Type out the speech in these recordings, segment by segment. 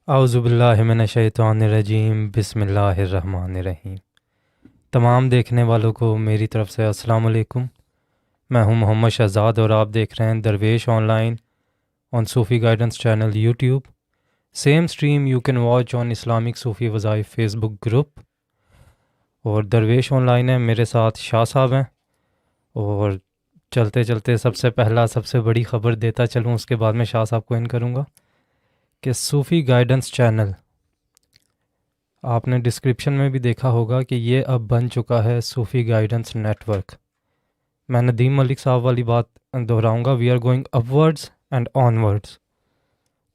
औज़ुबिल्लाहिमिनश्शैतानिर्रजीम बिस्मिल्लाहिर्रहमानिर्रहीम। तमाम देखने वालों को मेरी तरफ़ से अस्सलाम वालेकुम। मैं हूं मोहम्मद शहज़ाद और आप देख रहे हैं Darvesh online on Sufi guidance channel YouTube. Same stream you can watch on Islamic Sufi Wazaif Facebook group. और दरवेश ऑनलाइन है, मेरे साथ शाह साहब हैं। और चलते चलते सबसे बड़ी ख़बर देता चलूँ, उसके बाद में शाह साहब को इन करूँगा कि सूफ़ी गाइडेंस चैनल, आपने डिस्क्रिप्शन में भी देखा होगा कि ये अब बन चुका है सूफ़ी गाइडेंस नेटवर्क। मैं नदीम मलिक साहब वाली बात दोहराऊंगा, we are going upwards and onwards.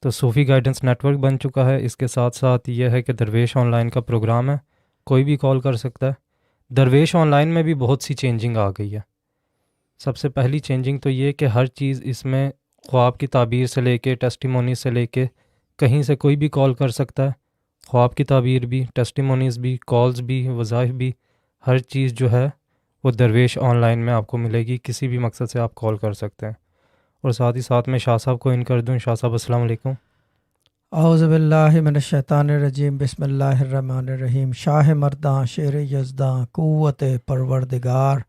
तो सूफ़ी गाइडेंस नेटवर्क बन चुका है। इसके साथ साथ ये है कि दरवेश ऑनलाइन का प्रोग्राम है, कोई भी कॉल कर सकता है। दरवेश ऑनलाइन में भी बहुत सी चेंजिंग आ गई है। सबसे पहली चेंजिंग तो ये कि हर चीज़ इसमें ख्वाब की ताबीर से लेके टेस्टिमोनी से लेके कहीं से कोई भी कॉल कर सकता है। ख्वाब की ताबीर भी, टेस्टिमोनीज़ भी, कॉल्स भी, वज़ाइफ भी, हर चीज़ जो है वो दरवेश ऑनलाइन में आपको मिलेगी। किसी भी मकसद से आप कॉल कर सकते हैं। और साथ ही साथ में शाह साहब को इन कर दूँ। शाह साहब अस्सलाम वालेकुम। औज़ुबिल्लाहिमिनश्शैतानिर्रजीम बिस्मिल्लाहिर्रहमानिर्रहीम। शाह मर्दां शेर यज़दां क़ुव्वत परवरदिगार,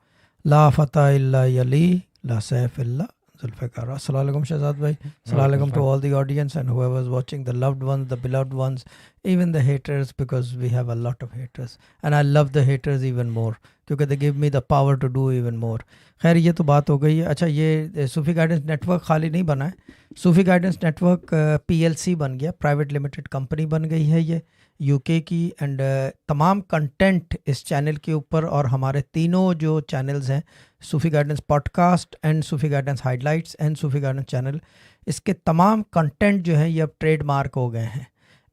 ला फ़तह इल्ला यली, ला सैफ़ इल्ला ज़ुल्फ़िकार। अस्सलाम वालेकुम शहज़ाद भाई। अस्सलाम वालेकुम to all the audience and whoever is watching, the loved ones, the beloved ones, even the haters, because we have a lot of haters and I love the haters even more क्योंकि they give me the power to do even more. खैर, ये तो बात हो गई है। अच्छा, ये सूफ़ी गाइडेंस नेटवर्क खाली नहीं बना है। सूफ़ी गाइडेंस नेटवर्क PLC बन गया, प्राइवेट लिमिटेड कंपनी बन गई है ये यूके की। एंड तमाम कंटेंट इस चैनल के ऊपर, और हमारे तीनों जो चैनल्स हैं, Sufi guidance podcast and Sufi guidance highlights and Sufi guidance channel, इसके तमाम कंटेंट जो हैं ये अब ट्रेडमार्क हो गए हैं।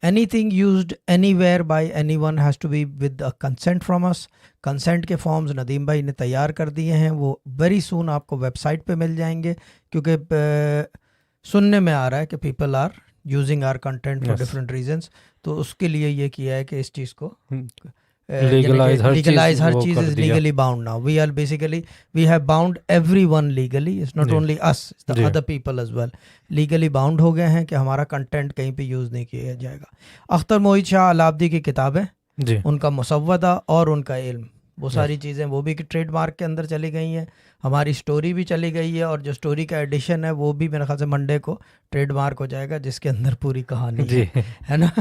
Anything used anywhere by anyone has to be with a consent from us. Consent के फॉर्म्स नदीम भाई ने तैयार कर दिए हैं, वो वेरी सून आपको वेबसाइट पे मिल जाएंगे। क्योंकि सुनने में आ रहा है कि people are using our content for different reasons, तो उसके लिए ये किया है कि इस चीज़ को लीगलाइज हर चीज़ is legally bound now. We are basically we have bound everyone legally, it's not only us, the other people as well legally bound हो गए हैं कि हमारा कंटेंट कहीं पे यूज़ नहीं किया जाएगा। अख्तर मोहित शाह अलाब्दी की किताबें, उनका मुसव्वदा और उनका इल्म, वो सारी चीज़ें वो भी ट्रेडमार्क के अंदर चली गई हैं। हमारी स्टोरी भी चली गई है, और जो स्टोरी का एडिशन है वो भी मेरे ख्याल से मंडे को ट्रेडमार्क हो जाएगा, जिसके अंदर पूरी कहानी है ना।